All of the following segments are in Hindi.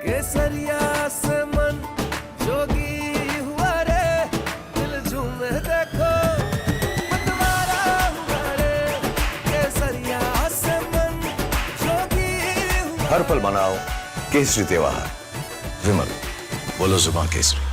केसरिया से मन जोगी हुआ रे, दिल झूमे देखो मतवारा हुआ रे। केसरिया से मन जोगी हुआ। हर पल मनाओ केसरी त्योहार। विमल, बोलो जुबान केसरी।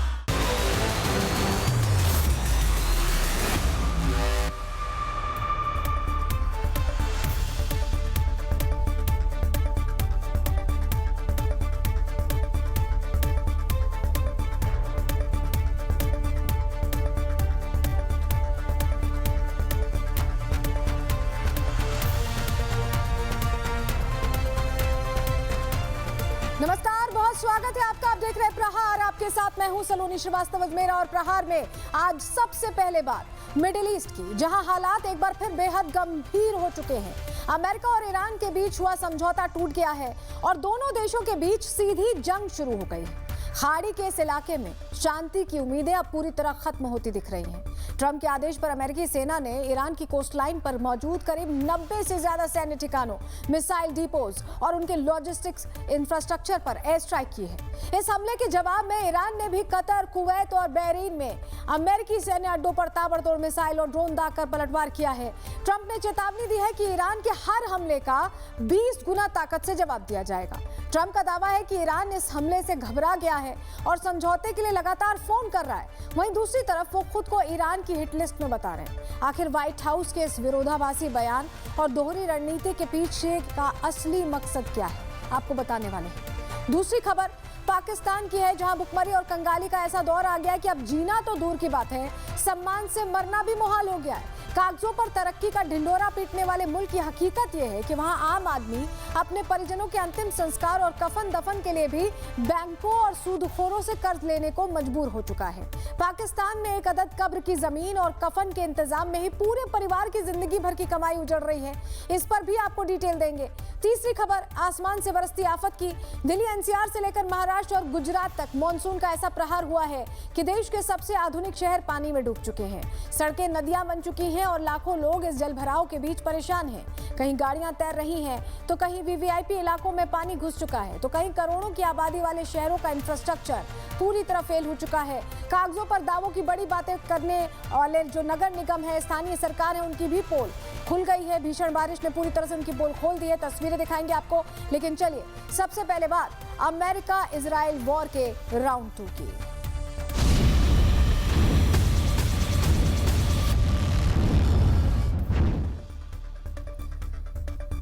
नमस्कार, बहुत स्वागत है आपका। आप देख रहे हैं प्रहार। आपके साथ मैं हूं सलोनी श्रीवास्तव अजमेरा। और प्रहार में आज सबसे पहले बात मिडिल ईस्ट की, जहां हालात एक बार फिर बेहद गंभीर हो चुके हैं। अमेरिका और ईरान के बीच हुआ समझौता टूट गया है और दोनों देशों के बीच सीधी जंग शुरू हो गई है। खाड़ी के इस इलाके में शांति की उम्मीदें अब पूरी तरह खत्म होती दिख रही हैं। ट्रंप के आदेश पर अमेरिकी सेना ने ईरान की कोस्टलाइन पर मौजूद करीब 90 से ज्यादा सैन्य ठिकानों, मिसाइल डिपोज और उनके लॉजिस्टिक्स इंफ्रास्ट्रक्चर पर एयर स्ट्राइक की है। इस हमले के जवाब में ईरान ने भी कतर, कुवैत और बहरीन में अमेरिकी सैन्य अड्डों पर ताबड़तोड़ मिसाइल और ड्रोन दागकर पलटवार किया है। ट्रंप ने चेतावनी दी है कि ईरान के हर हमले का 20 गुना ताकत से जवाब दिया जाएगा। ट्रंप का दावा है कि ईरान इस हमले से घबरा गया है और समझौते के लिए लगातार फोन कर रहा है। वहीं दूसरी तरफ वो खुद को ईरान की हिट लिस्ट में बता रहे हैं। आखिर व्हाइट हाउस के इस विरोधाभासी बयान और दोहरी रणनीति के पीछे का असली मकसद क्या है, आपको बताने वाले हैं। दूसरी खबर पाकिस्तान की है, जहां भुखमरी और कंगाली का ऐसा दौर आ गया है कि अब जीना तो दूर की बात है, सम्मान से मरना भी मुहाल हो गया है। कागजों पर तरक्की का ढिंडोरा पीटने वाले मुल्क की हकीकत यह है कि वहां आम आदमी अपने परिजनों के अंतिम संस्कार और कफन दफन के लिए भी बैंकों और सूदखोरों से कर्ज लेने को मजबूर हो चुका है। पाकिस्तान में एक अदद कब्र की जमीन और कफन के इंतजाम में ही पूरे परिवार की जिंदगी भर की कमाई उजड़ रही है। इस पर भी आपको डिटेल देंगे। तीसरी खबर आसमान से बरसती आफत की। दिल्ली एनसीआर से लेकर महाराष्ट्र और गुजरात तक मॉनसून का ऐसा प्रहार हुआ है कि देश के सबसे आधुनिक शहर पानी में डूब चुके हैं। सड़कें नदियां बन चुकी हैं और लाखों लोग इस जलभराव के बीच परेशान हैं। कहीं गाड़ियां तैर रही हैं तो कहीं वीवीआईपी इलाकों में पानी घुस चुका है, तो कहीं करोड़ों की आबादी वाले शहरों का इंफ्रास्ट्रक्चर पूरी तरह फेल हो चुका है। कागजों पर दावों की बड़ी बातें करने वाले जो नगर निगम है, स्थानीय सरकार है, उनकी भी पोल खुल गई है। भीषण बारिश ने पूरी तरह से उनकी पोल खोल दी है। तस्वीरें दिखाएंगे आपको, लेकिन चलिए सबसे पहले बात अमेरिका इजराइल वॉर के राउंड 2 की।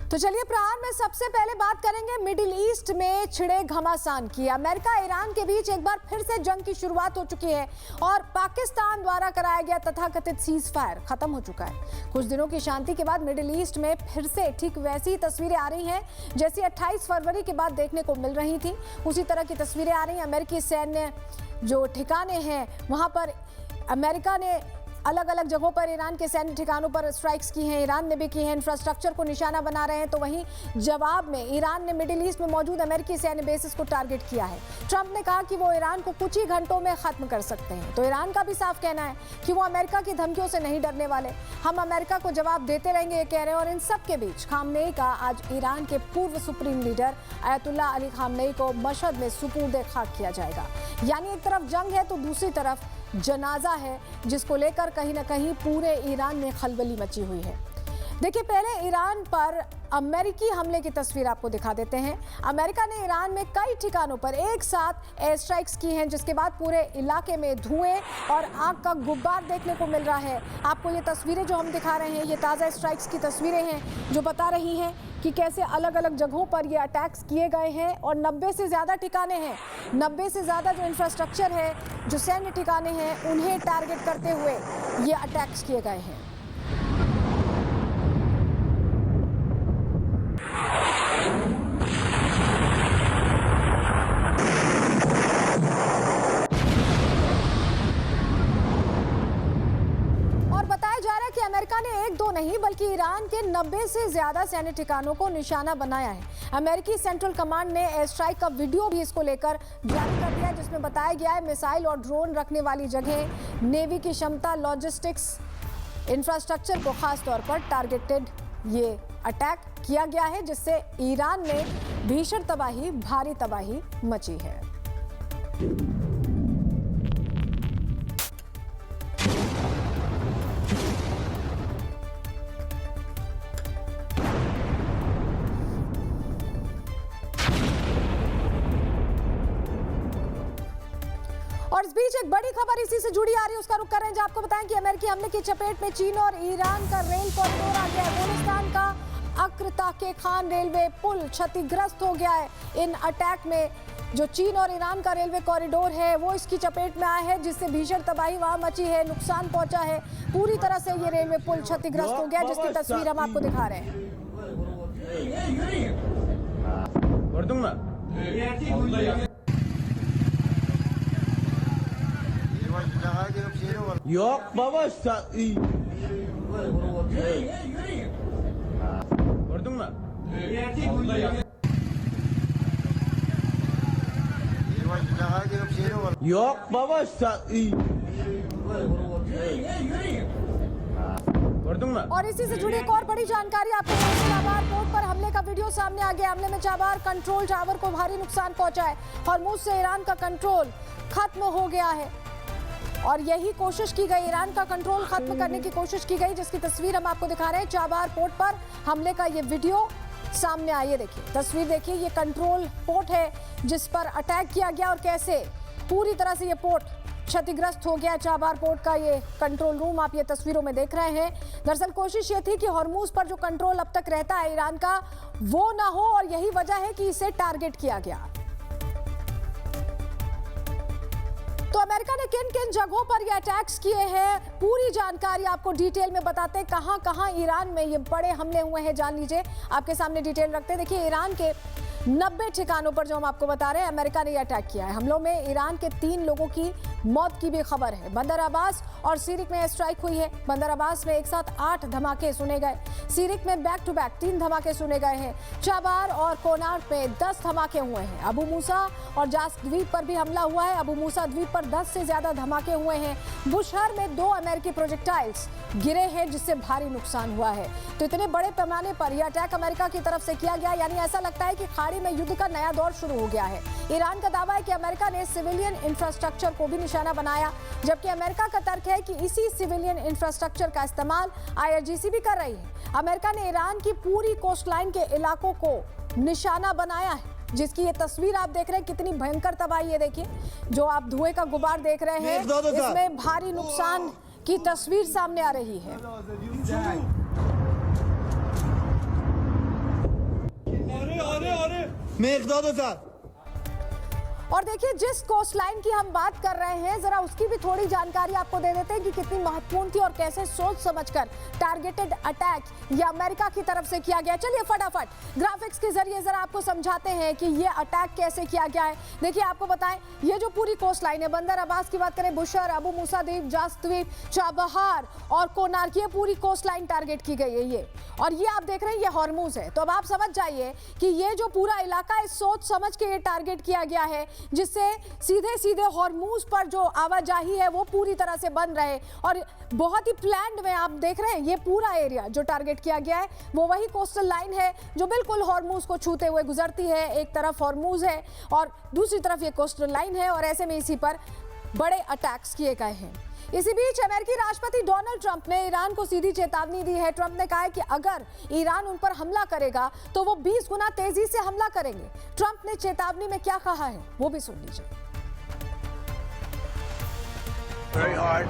तो चलिए प्रहार में सबसे पहले बात करेंगे मिडिल ईस्ट में छिड़े घमासान की। अमेरिका ईरान के बीच एक बार फिर से जंग की शुरुआत हो चुकी है और पाकिस्तान द्वारा कराया गया तथाकथित सीज फायर खत्म हो चुका है। कुछ दिनों की शांति के बाद मिडिल ईस्ट में फिर से ठीक वैसी ही तस्वीरें आ रही हैं जैसी 28 फरवरी के बाद देखने को मिल रही थी। उसी तरह की तस्वीरें आ रही हैं। अमेरिकी सैन्य जो ठिकाने हैं वहां पर अमेरिका ने अलग अलग जगहों पर ईरान के सैन्य ठिकानों पर स्ट्राइक्स की हैं, ईरान ने भी की हैं, इंफ्रास्ट्रक्चर को निशाना बना रहे हैं। तो वहीं जवाब में ईरान ने मिडिल ईस्ट में मौजूद अमेरिकी सैन्य बेसिस को टारगेट किया है। ट्रंप ने कहा कि वो ईरान को कुछ ही घंटों में खत्म कर सकते हैं। तो ईरान का भी साफ कहना है कि वो अमेरिका की धमकियों से नहीं डरने वाले। हम अमेरिका को जवाब देते रहेंगे, ये कह रहे हैं। और इन सब के बीच खामनेई का आज ईरान के पूर्व सुप्रीम लीडर अयतुल्ला अली खामनेई को मशहद में सुपुर्द खाक किया जाएगा। यानी एक तरफ जंग है तो दूसरी तरफ जनाजा है, जिसको लेकर कहीं ना कहीं पूरे ईरान में खलबली मची हुई है। देखिए, पहले ईरान पर अमेरिकी हमले की तस्वीर आपको दिखा देते हैं। अमेरिका ने ईरान में कई ठिकानों पर एक साथ एयर स्ट्राइक्स की हैं, जिसके बाद पूरे इलाके में धुएं और आग का गुब्बार देखने को मिल रहा है। आपको ये तस्वीरें जो हम दिखा रहे हैं, ये ताज़ा स्ट्राइक्स की तस्वीरें हैं जो बता रही हैं कि कैसे अलग अलग जगहों पर ये अटैक्स किए गए हैं और 90 से ज़्यादा ठिकाने हैं। 90 से ज़्यादा जो इंफ्रास्ट्रक्चर है, जो सैन्य ठिकाने हैं, उन्हें टारगेट करते हुए ये अटैक्स किए गए हैं। अमेरिका ने एक दो नहीं बल्कि ईरान के 90 से ज्यादा सैन्य ठिकानों को निशाना बनाया है। अमेरिकी सेंट्रल कमांड ने एयर स्ट्राइक का वीडियो भी इसको लेकर जारी कर दिया है, जिसमें बताया गया है मिसाइल और ड्रोन रखने वाली जगह, नेवी की क्षमता, लॉजिस्टिक्स इंफ्रास्ट्रक्चर को खास तौर पर टारगेटेड ये अटैक किया गया है, जिससे ईरान ने भीषण तबाही, भारी तबाही मची है। और इस बीच एक बड़ी खबर इसी से जुड़ी आ रही है, उसका रुख कर रहे हैं। आपको बताएं कि अमेरिकी हमले की चपेट में चीन और ईरान का रेल कॉरिडोर आ गया है। अफगानिस्तान का अक्रता के खान रेलवे पुल क्षतिग्रस्त हो गया है। इन अटैक में जो चीन और ईरान का रेलवे कॉरिडोर है वो इसकी चपेट में आया है, जिससे भीषण तबाही वहां मची है, नुकसान पहुंचा है। पूरी तरह से ये रेलवे पुल क्षतिग्रस्त हो गया, जिसकी तस्वीर हम आपको दिखा रहे हैं। Yok baba gördün mü? Yok baba gördün mü? और इसी से जुड़ी एक और बड़ी जानकारी आपको चाबार पोर्ट पर हमले का वीडियो सामने आ गया। हमले में चाबार कंट्रोल टावर को भारी नुकसान पहुंचा है। हॉर्मुज से ईरान का कंट्रोल खत्म हो गया है और यही कोशिश की गई, ईरान का कंट्रोल खत्म करने की कोशिश की गई, जिसकी तस्वीर हम आपको दिखा रहे हैं। चाबार पोर्ट पर हमले का ये वीडियो सामने आइए, देखिए तस्वीर देखिए। ये कंट्रोल पोर्ट है जिस पर अटैक किया गया और कैसे पूरी तरह से ये पोर्ट क्षतिग्रस्त हो गया। चाबार पोर्ट का ये कंट्रोल रूम आप ये तस्वीरों में देख रहे हैं। दरअसल कोशिश ये थी कि हॉर्मुज पर जो कंट्रोल अब तक रहता है ईरान का वो ना हो, और यही वजह है कि इसे टारगेट किया गया। तो अमेरिका ने किन किन जगहों पर ये अटैक्स किए हैं, पूरी जानकारी आपको डिटेल में बताते हैं। कहां कहां ईरान में ये बड़े हमले हुए हैं, जान लीजिए। आपके सामने डिटेल रखते हैं। देखिए ईरान के 90 ठिकानों पर जो हम आपको बता रहे हैं अमेरिका ने ये अटैक किया है। हमलों में ईरान के 3 लोगों की मौत की भी खबर है। बंदर अब्बास और सीरिक में स्ट्राइक हुई है। बंदर अब्बास में एक साथ 8 धमाके सुने गए। सीरिक में बैक टू बैक 3 धमाके सुने गए हैं। चाबार और कोनार्क में 10 धमाके हुए हैं। अबू मूसा और जास द्वीप पर भी हमला हुआ है। अबू मूसा द्वीप पर 10 से ज्यादा धमाके हुए हैं। बुशहर में 2 अमेरिकी प्रोजेक्टाइल्स गिरे हैं, जिससे भारी नुकसान हुआ है। तो इतने बड़े पैमाने पर यह अटैक अमेरिका की तरफ से किया गया, यानी ऐसा लगता है कि खाड़ी में युद्ध का नया दौर शुरू हो गया है। ईरान का दावा है कि अमेरिका ने सिविलियन इंफ्रास्ट्रक्चर को भी निशाना बनाया, जबकि अमेरिका का तर्क है कि इसी सिविलियन इंफ्रास्ट्रक्चर का इस्तेमाल IRGC भी कर रही है। अमेरिका ने ईरान की पूरी कोस्टलाइन के इलाकों को निशाना बनाया है, जिसकी ये तस्वीर आप देख रहे हैं। कितनी भयंकर तबाही है, देखिए जो आप धुएं का गुबार देख रहे हैं, इसमें भारी नुकसान की तस्वीर सामने आ रही है। और देखिए जिस कोस्टलाइन की हम बात कर रहे हैं, जरा उसकी भी थोड़ी जानकारी आपको दे देते हैं कि कितनी महत्वपूर्ण थी और कैसे सोच समझकर टारगेटेड अटैक ये अमेरिका की तरफ से किया गया। चलिए फटाफट ग्राफिक्स के जरिए जरा आपको समझाते हैं कि ये अटैक कैसे किया गया है। देखिए आपको बताएं, ये जो पूरी कोस्टलाइन है, बंदर अब्बास की बात करें, बुशहर, अबू मूसा द्वीप, जास द्वीप, चाबहार और कोनार्क, ये पूरी कोस्टलाइन टारगेट की गई है ये। और ये आप देख रहे हैं ये हॉर्मुज है। तो अब आप समझ जाइए कि ये जो पूरा इलाका है सोच समझ के ये टारगेट किया गया है, जिससे सीधे सीधे हॉर्मुज पर जो आवाजाही है वो पूरी तरह से बंद रहे। और बहुत ही प्लान्ड में आप देख रहे हैं ये पूरा एरिया जो टारगेट किया गया है वो वही कोस्टल लाइन है जो बिल्कुल हॉर्मुज को छूते हुए गुजरती है। एक तरफ हॉर्मुज है और दूसरी तरफ ये कोस्टल लाइन है, और ऐसे में इसी पर बड़े अटैक्स किए गए हैं। इसी बीच अमेरिकी राष्ट्रपति डोनाल्ड ट्रंप ने ईरान को सीधी चेतावनी दी है। ट्रंप ने कहा है कि अगर ईरान उन पर हमला करेगा तो वो 20 गुना तेजी से हमला करेंगे। ट्रंप ने चेतावनी में क्या कहा है वो भी सुन लीजिए। Very hard,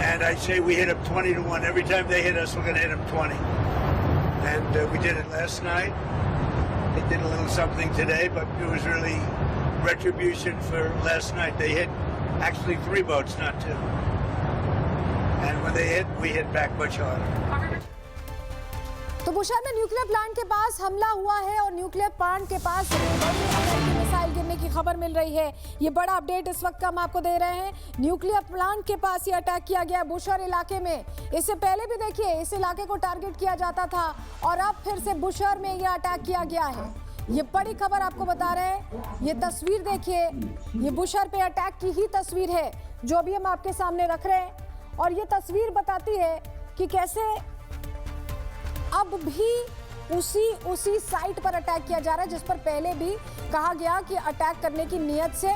and I say we hit them 20-1. Every time they hit us, we're going to hit them 20. And we did it last night. They did a little something today, but it was really retribution for last night. They hit actually 3 boats, not 2. And when they hit, we hit back much harder. तो बुशहर में न्यूक्लियर प्लांट के पास हमला हुआ है और न्यूक्लियर प्लांट के पास बड़ी अमेरिकी मिसाइल गिरने की खबर मिल रही है। ये बड़ा अपडेट इस वक्त का हम आपको दे रहे हैं। न्यूक्लियर प्लांट के पास ये अटैक किया गया बुशहर इलाके में। इससे पहले भी देखिए इस इलाके को टारगेट किया जाता था और अब फिर से बुशहर में ये अटैक किया गया है। ये बड़ी खबर आपको बता रहे हैं। ये तस्वीर देखिए, ये बुशहर पे अटैक की ही तस्वीर है जो अभी हम आपके सामने रख रहे हैं। और ये तस्वीर बताती है कि कैसे अब भी उसी साइट पर अटैक किया जा रहा है जिस पर पहले भी कहा गया कि अटैक करने की नीयत से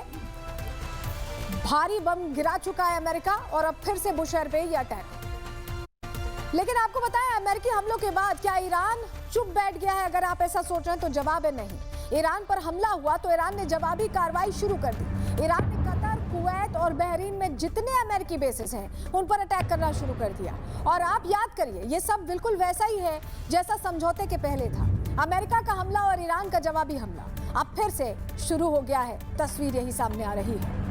भारी बम गिरा चुका है अमेरिका, और अब फिर से बुशहर पे ये अटैक। लेकिन आपको बताएं, अमेरिकी हमलों के बाद क्या ईरान चुप बैठ गया है? अगर आप ऐसा सोच रहे हैं तो जवाब है नहीं। ईरान पर हमला हुआ तो ईरान ने जवाबी कार्रवाई शुरू कर दी। ईरान ने कतर, कुवैत और बहरीन में जितने अमेरिकी बेसेस हैं उन पर अटैक करना शुरू कर दिया। और आप याद करिए, ये सब बिल्कुल वैसा ही है जैसा समझौते के पहले था। अमेरिका का हमला और ईरान का जवाबी हमला अब फिर से शुरू हो गया है। तस्वीर यही सामने आ रही है।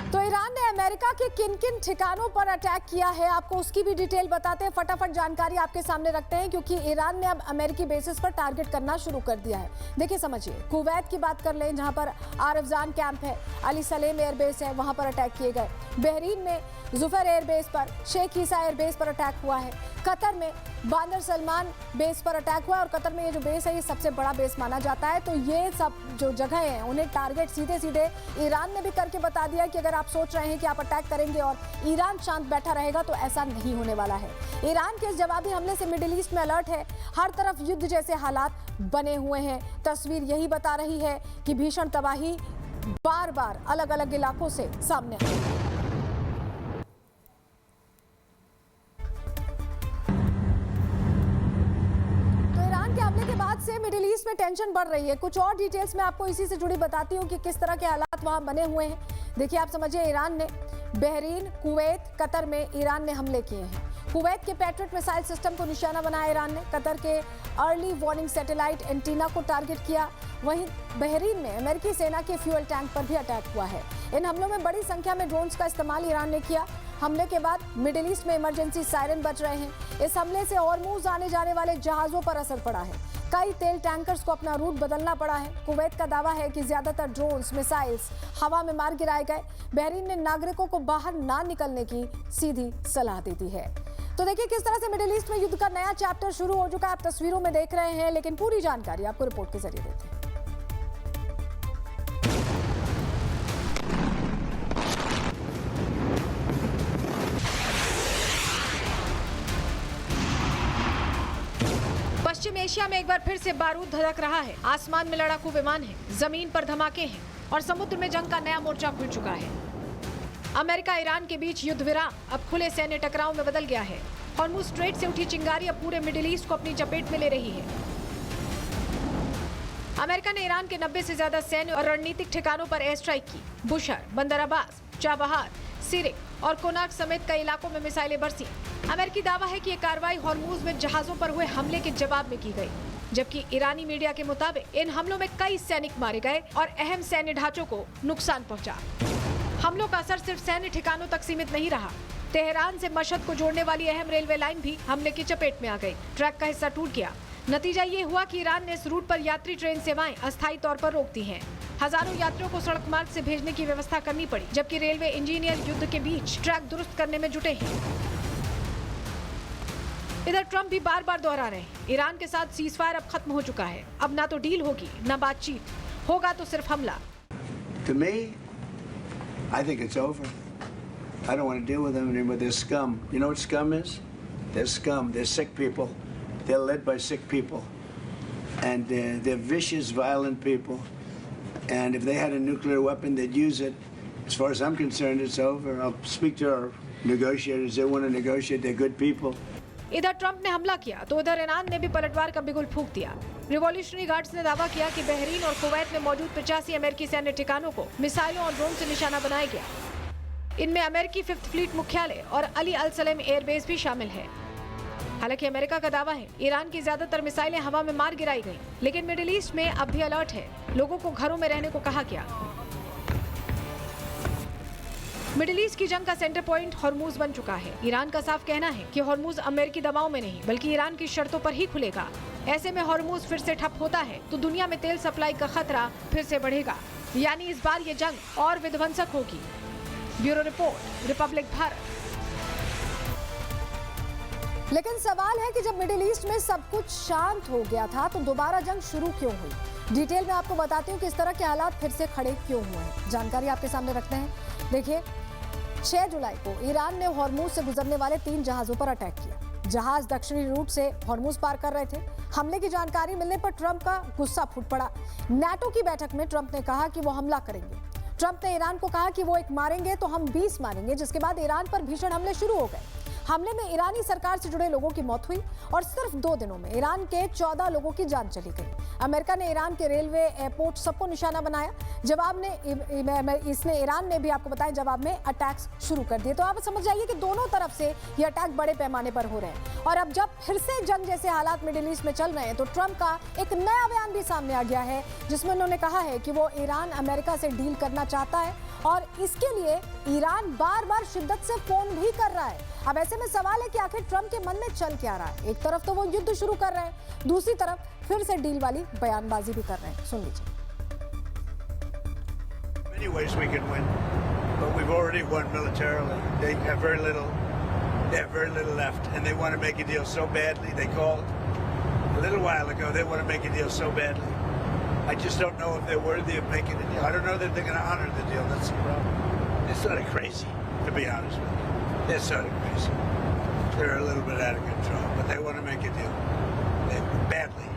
तो ईरान ने अमेरिका के किन किन ठिकानों पर अटैक किया है, आपको उसकी भी डिटेल बताते हैं। फटाफट जानकारी आपके सामने रखते हैं, क्योंकि ईरान ने अब अमेरिकी बेसिस पर टारगेट करना शुरू कर दिया है। देखिए, समझिए, कुवैत की बात कर लें, जहां पर आरफजान कैंप है, अली सलेम एयरबेस है, वहां पर अटैक किए गए। बहरीन में जुफर एयरबेस पर, शेख ईसा एयरबेस पर अटैक हुआ है। कतर में बांदर सलमान बेस पर अटैक हुआ, और कतर में ये जो बेस है ये सबसे बड़ा बेस माना जाता है। तो ये सब जो जगह हैं उन्हें टारगेट सीधे सीधे ईरान ने भी करके बता दिया कि अगर आप सोच रहे हैं कि आप अटैक करेंगे और ईरान शांत बैठा रहेगा तो ऐसा नहीं होने वाला है। ईरान के इस जवाबी हमले से मिडिल ईस्ट में अलर्ट है। हर तरफ युद्ध जैसे हालात बने हुए हैं। तस्वीर यही बता रही है कि भीषण तबाही बार बार अलग अलग इलाकों से सामने आई है। के बाद से मिडिल ईस्ट में टेंशन बढ़ रही है। कुछ और डिटेल्स मैं आपको इसी से जुड़ी बताती हूँ कि किस तरह के हालात वहां बने हुए हैं। देखिए, आप समझिए, ईरान ने बहरीन, कुवैत, कतर में ईरान ने हमले किए हैं। कुवैत के पैट्रियट मिसाइल सिस्टम को निशाना बनाया ईरान ने। कतर के अर्ली वार्निंग सैटेलाइट एंटीना को टारगेट किया। वहीं बहरीन में अमेरिकी सेना के फ्यूल टैंक पर भी अटैक हुआ है। इन हमलों में बड़ी संख्या में ड्रोन्स का इस्तेमाल ईरान ने किया। हमले के बाद मिडिल ईस्ट में इमरजेंसी सायरन बज रहे हैं। इस हमले से हॉर्मुज आने जाने वाले जहाजों पर असर पड़ा है। कई तेल टैंकर्स को अपना रूट बदलना पड़ा है। कुवैत का दावा है कि ज्यादातर ड्रोन्स, मिसाइल्स हवा में मार गिराए गए। बहरीन ने नागरिकों को बाहर ना निकलने की सीधी सलाह दे दी है। तो देखिए, किस तरह से मिडिल ईस्ट में युद्ध का नया चैप्टर शुरू हो चुका है। आप तस्वीरों में देख रहे हैं, लेकिन पूरी जानकारी आपको रिपोर्ट के जरिए देते हैं। पश्चिम एशिया में एक बार फिर से बारूद धधक रहा है। आसमान में लड़ाकू विमान है, जमीन पर धमाके हैं और समुद्र में जंग का नया मोर्चा खुल चुका है। अमेरिका ईरान के बीच युद्ध विराम अब खुले सैन्य टकराव में बदल गया है। हॉर्मुज स्ट्रेट से उठी चिंगारी अब पूरे मिडिल ईस्ट को अपनी चपेट में ले रही है। अमेरिका ने ईरान के 90 से ज्यादा सैन्य और रणनीतिक ठिकानों पर एयर स्ट्राइक की। बुशहर, बंदर अब्बास, चाबहार, सिरिक और कोनार्क समेत कई इलाकों में मिसाइलें बरसी। अमेरिकी दावा है कि ये कार्रवाई हॉर्मुज में जहाजों पर हुए हमले के जवाब में की गई, जबकि ईरानी मीडिया के मुताबिक इन हमलों में कई सैनिक मारे गए और अहम सैन्य ढांचों को नुकसान पहुंचा। हमलों का असर सिर्फ सैन्य ठिकानों तक सीमित नहीं रहा। तेहरान से मशहद को जोड़ने वाली अहम रेलवे लाइन भी हमले की चपेट में आ गई। ट्रैक का हिस्सा टूट गया। नतीजा ये हुआ कि ईरान ने इस रूट पर यात्री ट्रेन सेवाएं अस्थायी तौर पर रोक दी हैं। हजारों यात्रियों को सड़क मार्ग से भेजने की व्यवस्था करनी पड़ी, जबकि रेलवे इंजीनियर युद्ध के बीच ट्रैक दुरुस्त करने में जुटे हैं। इधर ट्रंप भी बार बार दोहरा रहे हैं, ईरान के साथ सीजफायर अब खत्म हो चुका है। अब ना तो डील होगी, ना बातचीत, होगा तो सिर्फ हमला। To me, I think it's over. I don't want to deal with them anymore. They're scum. You know what scum is? They're scum. They're sick people. They're led by sick people. And they're vicious, violent people. And if they had a nuclear weapon, they'd use it. As far as I'm concerned, it's over. I'll speak to our negotiators. They want to negotiate. They're good people. इधर ट्रंप ने हमला किया तो उधर ईरान ने भी पलटवार का बिगुल फूंक दिया। रिवॉल्यूशनरी गार्ड्स ने दावा किया कि बहरीन और कुवैत में मौजूद 85 अमेरिकी सैन्य ठिकानों को मिसाइलों और ड्रोन से निशाना बनाया गया। इनमें अमेरिकी 5th फ्लीट मुख्यालय और अली अल सलेम एयरबेस भी शामिल है। हालांकि अमेरिका का दावा है ईरान की ज्यादातर मिसाइलें हवा में मार गिराई गईं, लेकिन मिडिल ईस्ट में अब भी अलर्ट है। लोगों को घरों में रहने को कहा गया। मिडिल ईस्ट की जंग का सेंटर पॉइंट हॉर्मुज बन चुका है। ईरान का साफ कहना है कि हॉर्मुज अमेरिकी दबाव में नहीं, बल्कि ईरान की शर्तों पर ही खुलेगा। ऐसे में हॉर्मुज फिर से ठप होता है तो दुनिया में तेल सप्लाई का खतरा फिर से बढ़ेगा, यानी इस बार ये जंग और विध्वंसक होगी। Bureau report, Republic Bharat. लेकिन सवाल है कि जब मिडिल ईस्ट में सब कुछ शांत हो गया था तो दोबारा जंग शुरू क्यों हुई? डिटेल में आपको बताती हूँ कि इस तरह के हालात फिर से खड़े क्यों हुए हैं। जानकारी आपके सामने रखते हैं। देखिए, 6 जुलाई को ईरान ने हॉर्मुज से गुजरने वाले 3 जहाजों पर अटैक किया। जहाज दक्षिणी रूट से हॉर्मुज पार कर रहे थे। हमले की जानकारी मिलने पर ट्रंप का गुस्सा फूट पड़ा। नाटो की बैठक में ट्रंप ने कहा कि वो हमला करेंगे। ट्रंप ने ईरान को कहा कि वो एक मारेंगे तो हम 20 मारेंगे, जिसके बाद ईरान पर भीषण हमले शुरू हो गए। हमले में ईरानी सरकार से जुड़े लोगों की मौत हुई और सिर्फ 2 दिनों में ईरान के 14 लोगों की जान चली गई। अमेरिका ने ईरान के रेलवे, एयरपोर्ट सबको निशाना बनाया। जवाब में इसने ईरान ने भी आपको बताया जवाब में अटैक्स शुरू कर दिए। तो आप समझ जाइए कि दोनों तरफ से ये अटैक बड़े पैमाने पर हो रहे हैं। और अब जब फिर से जंग जैसे हालात मिडिल ईस्ट में चल रहे हैं तो ट्रंप का एक नया बयान भी सामने आ गया है, जिसमें उन्होंने कहा है कि वो ईरान अमेरिका से डील करना चाहता है और इसके लिए ईरान बार-बार शिद्दत से फोन भी कर रहा है। अब ऐसे में सवाल है कि आखिर ट्रंप के मन में चल क्या रहा है। एक तरफ तो वो युद्ध शुरू कर रहे हैं, दूसरी तरफ फिर से डील वाली बयानबाजी भी कर रहे हैं। सुन लीजिए। Many ways we could win, but we've already won militarily. They have very little left, and they want to make a deal so badly. They called a little while ago. They want to make a deal so badly. I just don't know if they're worthy of making a deal. I don't know that they're going to honor the deal. That's the problem. They're sort of crazy, to be honest with you. They're sort of crazy. They're a little bit out of control, but they want to make a deal. They badly.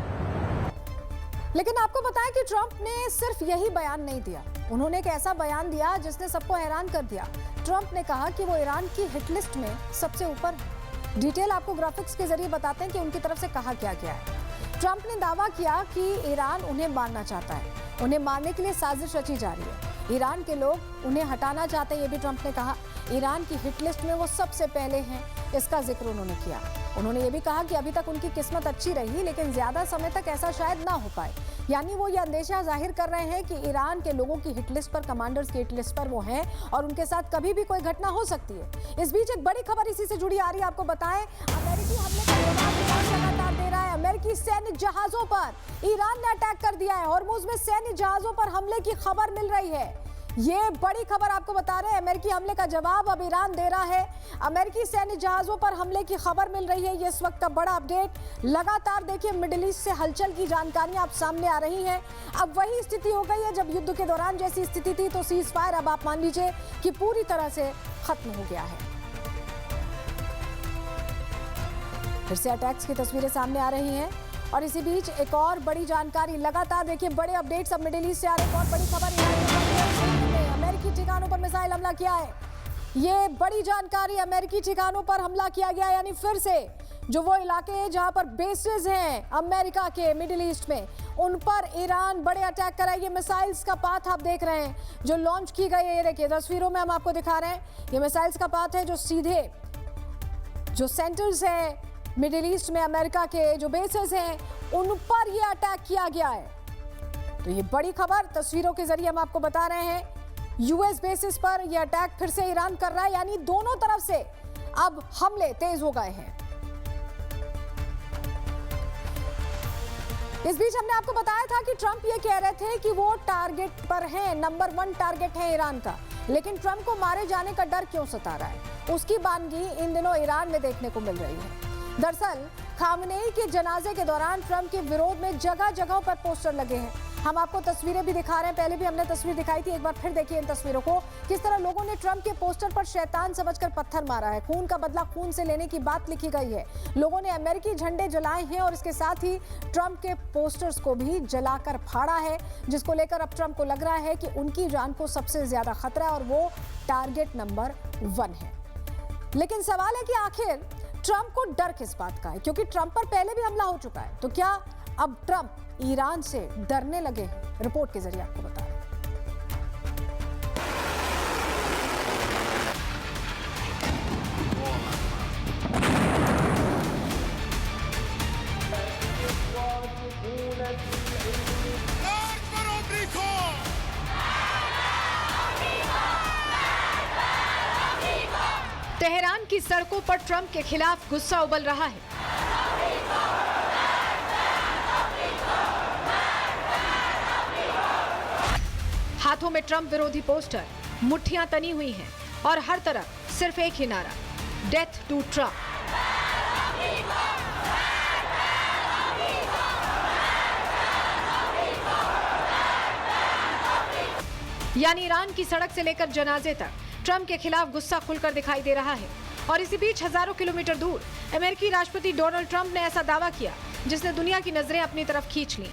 लेकिन आपको बताएं कि ट्रंप ने सिर्फ यही बयान नहीं दिया। उन्होंने एक ऐसा बयान दिया जिसने सबको हैरान कर दिया। ट्रंप ने कहा कि वो ईरान की हिट लिस्ट में सबसे ऊपर है। डिटेल आपको ग्राफिक्स के जरिए बताते हैं कि उनकी तरफ से कहा क्या गया है। ट्रंप ने दावा किया कि ईरान उन्हें मारना चाहता है। उन्हें मारने के लिए साजिश रची जा रही है। ईरान के लोग उन्हें हटाना चाहते हैं, ये भी ट्रंप ने कहा। ईरान की हिट लिस्ट में वो सबसे पहले हैं, इसका जिक्र उन्होंने किया। उन्होंने ये भी कहा कि अभी तक उनकी किस्मत अच्छी रही, लेकिन ज्यादा समय तक ऐसा शायद ना हो पाए। यानी वो ये अंदेशा जाहिर कर रहे हैं कि ईरान के लोगों की हिट लिस्ट पर, कमांडर्स की हिट लिस्ट पर वो हैं और उनके साथ कभी भी कोई घटना हो सकती है। इस बीच एक बड़ी खबर इसी से जुड़ी आ रही है, आपको बताएं। अमेरिकी हमले का जवाब ईरान लगातार दे रहा है। अमेरिकी सैन्य जहाजों पर ईरान ने अटैक कर दिया है। हॉर्मुज में सैन्य जहाजों पर हमले की खबर मिल रही है। ये बड़ी खबर आपको बता रहे हैं। अमेरिकी हमले का जवाब अब ईरान दे रहा है। अमेरिकी सैन्य जहाजों पर हमले की खबर मिल रही है। ये इस वक्त का बड़ा अपडेट। लगातार देखिए मिडिल ईस्ट से हलचल की जानकारियां अब सामने आ रही हैं। अब वही स्थिति हो गई है जब युद्ध के दौरान जैसी स्थिति थी, तो सीज फायर अब आप मान लीजिए कि पूरी तरह से खत्म हो गया है। फिर से अटैक्स की तस्वीरें सामने आ रही हैं और इसी बीच एक और बड़ी जानकारी। लगातार देखिए बड़े अपडेट्स अब मिडिल ईस्ट से आ रहे हैं। और बड़ी खबर, अमेरिकी ठिकानों पर मिसाइल हमला किया है। ये बड़ी जानकारी, अमेरिकी ठिकानों पर हमला किया गया, यानी फिर से जो वो इलाके हैं जहां पर बेसेस हैं अमेरिका के मिडिल ईस्ट में, उन पर ईरान बड़े अटैक कर रहा है। ये मिसाइल्स का पाथ आप देख रहे हैं जो लॉन्च की गई है। ये देखिए तस्वीरों में हम आपको दिखा रहे हैं। ये मिसाइल्स का पाथ है जो सीधे जो सेंटर्स है मिडिल ईस्ट में, अमेरिका के जो बेसेस हैं उन पर ये अटैक किया गया है। तो ये बड़ी खबर तस्वीरों के जरिए हम आपको बता रहे हैं। यूएस बेसिस पर यह अटैक फिर से ईरान कर रहा है, यानी दोनों तरफ से अब हमले तेज हो गए हैं। इस बीच हमने आपको बताया था कि ट्रंप ये कह रहे थे कि वो टारगेट पर हैं, नंबर 1 टारगेट है ईरान का। लेकिन ट्रंप को मारे जाने का डर क्यों सता रहा है, उसकी बानगी इन दिनों ईरान में देखने को मिल रही है। दरअसल खामनेई के जनाजे के दौरान ट्रंप के विरोध में जगह जगह पर पोस्टर लगे हैं। हम आपको तस्वीरें भी दिखा रहे हैं। पहले भी हमने तस्वीर दिखाई थी, एक बार फिर देखिए इन तस्वीरों को। किस तरह लोगों ने ट्रंप के पोस्टर पर शैतान समझकर पत्थर मारा है। खून का बदला खून से लेने की बात लिखी गई है। लोगों ने अमेरिकी झंडे जलाए हैं और इसके साथ ही ट्रंप के पोस्टर्स को भी जलाकर फाड़ा है, जिसको लेकर अब ट्रंप को लग रहा है कि उनकी जान को सबसे ज्यादा खतरा है और वो टारगेट नंबर 1 है। लेकिन सवाल है कि आखिर ट्रंप को डर किस बात का है, क्योंकि ट्रंप पर पहले भी हमला हो चुका है। तो क्या अब ट्रंप ईरान से डरने लगे हैं? रिपोर्ट के जरिए आपको बता रहे हैं। तेहरान की सड़कों पर ट्रंप के खिलाफ गुस्सा उबल रहा है। हाथों में ट्रंप विरोधी पोस्टर, मुट्ठियां तनी हुई हैं और हर तरफ सिर्फ एक ही नारा, डेथ टू ट्रंप। यानी ईरान की सड़क से लेकर जनाजे तक ट्रंप के खिलाफ गुस्सा खुलकर दिखाई दे रहा है। और इसी बीच हजारों किलोमीटर दूर अमेरिकी राष्ट्रपति डोनाल्ड ट्रंप ने ऐसा दावा किया जिसने दुनिया की नजरें अपनी तरफ खींच लीं।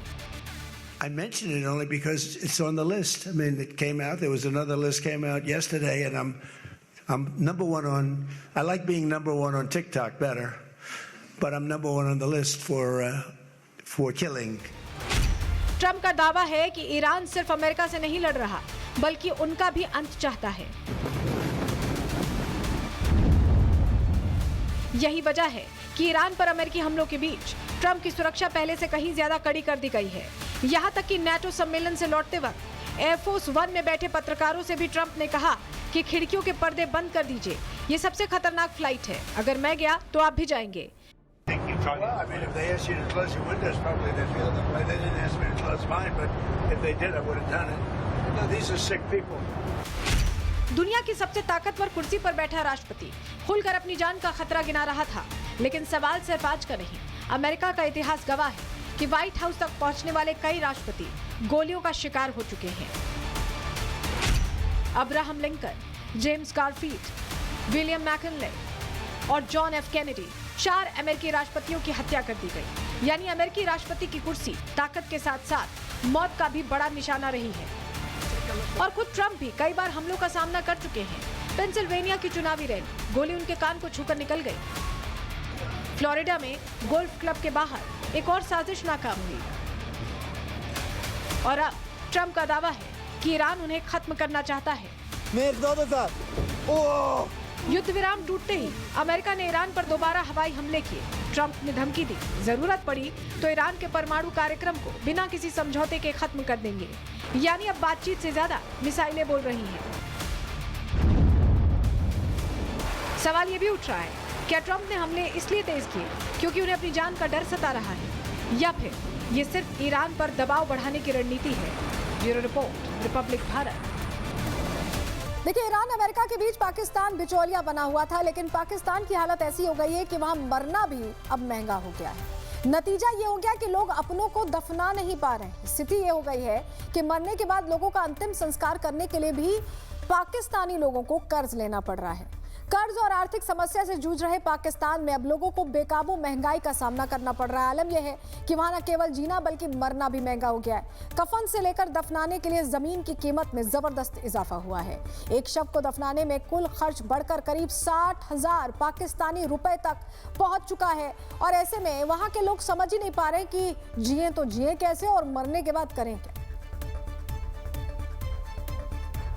I mention it only because it's on the list. I mean, it came out. There was another list came out yesterday, and I'm number one on. I like being number one on TikTok better, but I'm number one on the list for killing. Trump का दावा है कि ईरान सिर्फ अमेरिका से नहीं लड़ रहा, बल्कि उनका भी अंत चाहता है। यही वजह है कि ईरान पर अमेरिकी हमलों के बीच ट्रंप की सुरक्षा पहले से कहीं ज्यादा कड़ी कर दी गई है। यहाँ तक कि नेटो सम्मेलन से लौटते वक्त एयरफोर्स 1 में बैठे पत्रकारों से भी ट्रंप ने कहा कि खिड़कियों के पर्दे बंद कर दीजिए, ये सबसे खतरनाक फ्लाइट है, अगर मैं गया तो आप भी जाएंगे। Well, I mean, if they asked you to close your windows, probably they'd feel that way. They didn't ask me to close mine, but if they did, I would have done it. No, these are sick people. दुनिया की सबसे ताकतवर कुर्सी पर बैठा राष्ट्रपति खुलकर अपनी जान का खतरा गिना रहा था, लेकिन सवाल सिर्फ आज का नहीं। अमेरिका का इतिहास गवाह है कि व्हाइट हाउस तक पहुंचने वाले कई राष्ट्रपति गोलियों का शिकार हो चुके हैं। Abraham Lincoln, James Garfield, William McKinley और जॉन एफ कैनेडी, 4 अमेरिकी राष्ट्रपतियों की हत्या कर दी गई। यानी अमेरिकी राष्ट्रपति की कुर्सी ताकत के साथ साथ मौत का भी बड़ा निशाना रही है। और खुद ट्रंप भी कई बार हमलों का सामना कर चुके हैं। पेंसिल्वेनिया की चुनावी रैली, गोली उनके कान को छूकर निकल गई। फ्लोरिडा में गोल्फ क्लब के बाहर एक और साजिश नाकाम हुई। और अब ट्रंप का दावा है कि ईरान उन्हें खत्म करना चाहता है। युद्ध विराम टूटते ही अमेरिका ने ईरान पर दोबारा हवाई हमले किए। ट्रंप ने धमकी दी, जरूरत पड़ी तो ईरान के परमाणु कार्यक्रम को बिना किसी समझौते के खत्म कर देंगे। यानी अब बातचीत से ज्यादा मिसाइलें बोल रही हैं। सवाल ये भी उठ रहा है, क्या ट्रंप ने हमले इसलिए तेज किए क्योंकि उन्हें अपनी जान का डर सता रहा है, या फिर ये सिर्फ ईरान पर दबाव बढ़ाने की रणनीति है? Bureau report, Republic Bharat. देखिए, ईरान अमेरिका के बीच पाकिस्तान बिचौलिया बना हुआ था, लेकिन पाकिस्तान की हालत ऐसी हो गई है कि वहां मरना भी अब महंगा हो गया है। नतीजा ये हो गया कि लोग अपनों को दफना नहीं पा रहे हैं। स्थिति ये हो गई है कि मरने के बाद लोगों का अंतिम संस्कार करने के लिए भी पाकिस्तानी लोगों को कर्ज लेना पड़ रहा है। कर्ज और आर्थिक समस्या से जूझ रहे पाकिस्तान में अब लोगों को बेकाबू महंगाई का सामना करना पड़ रहा है। आलम यह है कि वहां न केवल जीना बल्कि मरना भी महंगा हो गया है। कफन से लेकर दफनाने के लिए जमीन की कीमत में जबरदस्त इजाफा हुआ है। एक शव को दफनाने में कुल खर्च बढ़कर करीब 60,000 पाकिस्तानी रुपए तक पहुंच चुका है। और ऐसे में वहां के लोग समझ ही नहीं पा रहे कि जिए तो जिए कैसे और मरने के बाद करें क्या।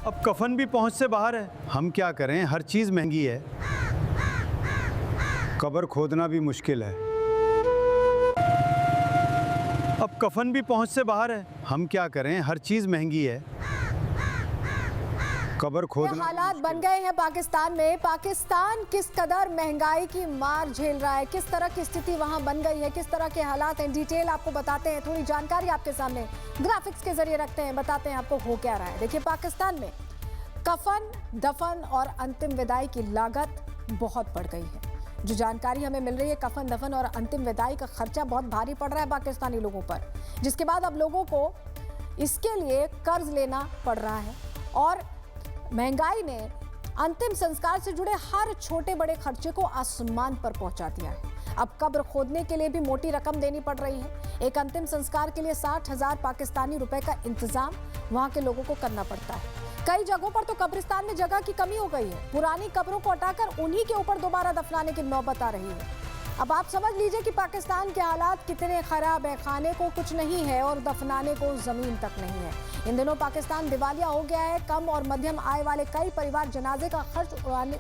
अब कफन भी पहुंच से बाहर है, हम क्या करें, हर चीज़ महंगी है। कब्र खोदना भी मुश्किल है। अब कफन भी पहुंच से बाहर है, हम क्या करें, हर चीज़ महंगी है। कब्र खोदना हालात बन गए हैं पाकिस्तान में। पाकिस्तान किस कदर महंगाई की मार झेल रहा है, किस तरह की स्थिति वहां बन गई है, किस तरह के हालात हैं, डिटेल आपको बताते हैं। थोड़ी जानकारी आपके सामने ग्राफिक्स के जरिए रखते हैं, बताते हैं आपको हो क्या रहा है। देखिए, पाकिस्तान में कफन, दफन और अंतिम विदाई की लागत बहुत बढ़ गई है। जो जानकारी हमें मिल रही है, कफन, दफन और अंतिम विदाई का खर्चा बहुत भारी पड़ रहा है पाकिस्तानी लोगों पर, जिसके बाद अब लोगों को इसके लिए कर्ज लेना पड़ रहा है। और महंगाई ने अंतिम संस्कार से जुड़े हर छोटे बड़े खर्चे को आसमान पर पहुंचा दिया है। अब कब्र खोदने के लिए भी मोटी रकम देनी पड़ रही है। एक अंतिम संस्कार के लिए 60,000 पाकिस्तानी रुपए का इंतजाम वहां के लोगों को करना पड़ता है। कई जगहों पर तो कब्रिस्तान में जगह की कमी हो गई है। पुरानी कब्रों को हटाकर उन्हीं के ऊपर दोबारा दफनाने की नौबत आ रही है। अब आप समझ लीजिए कि पाकिस्तान के हालात कितने खराब है। खाने को कुछ नहीं है और दफनाने को जमीन तक नहीं है। इन दिनों पाकिस्तान दिवालिया हो गया है। कम और मध्यम आय वाले कई परिवार जनाजे का खर्च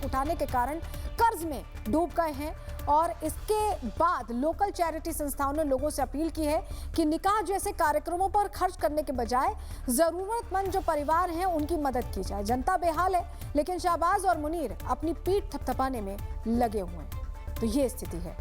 उठाने के कारण कर्ज में डूब गए हैं। और इसके बाद लोकल चैरिटी संस्थाओं ने लोगों से अपील की है कि निकाह जैसे कार्यक्रमों पर खर्च करने के बजाय जरूरतमंद जो परिवार हैं उनकी मदद की जाए। जनता बेहाल है, लेकिन शहबाज और मुनीर अपनी पीठ थपथपाने में लगे हुए हैं। तो ये स्थिति है